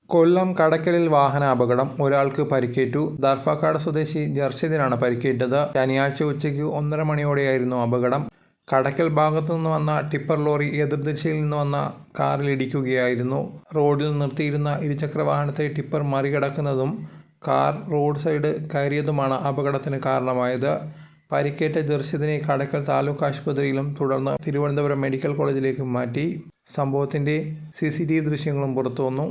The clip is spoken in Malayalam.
കൊല്ലം കടയ്ക്കലിൽ വാഹനാപകടം. ഒരാൾക്ക് പരിക്കേറ്റു. ദർഭക്കാട് സ്വദേശി ജർഷിദിനാണ് പരിക്കേറ്റത്. ശനിയാഴ്ച ഉച്ചയ്ക്ക് 1:30 മണിയോടെയായിരുന്നു അപകടം. കടയ്ക്കൽ ഭാഗത്തുനിന്ന് വന്ന ടിപ്പർ ലോറി എതിർദിശയിൽ നിന്ന് വന്ന കാറിൽ ഇടിക്കുകയായിരുന്നു. റോഡിൽ നിർത്തിയിരുന്ന ഇരുചക്രവാഹനത്തെ ടിപ്പർ മറികടക്കുന്നതും കാർ റോഡ് സൈഡ് കയറിയതുമാണ് അപകടത്തിന് കാരണമായത്. പരിക്കേറ്റ ജർഷിദിനെ കടയ്ക്കൽ താലൂക്ക് ആശുപത്രിയിലും തുടർന്ന് തിരുവനന്തപുരം മെഡിക്കൽ കോളേജിലേക്കും മാറ്റി. സംഭവത്തിന്റെ CCTV ദൃശ്യങ്ങളും പുറത്തുവന്നു.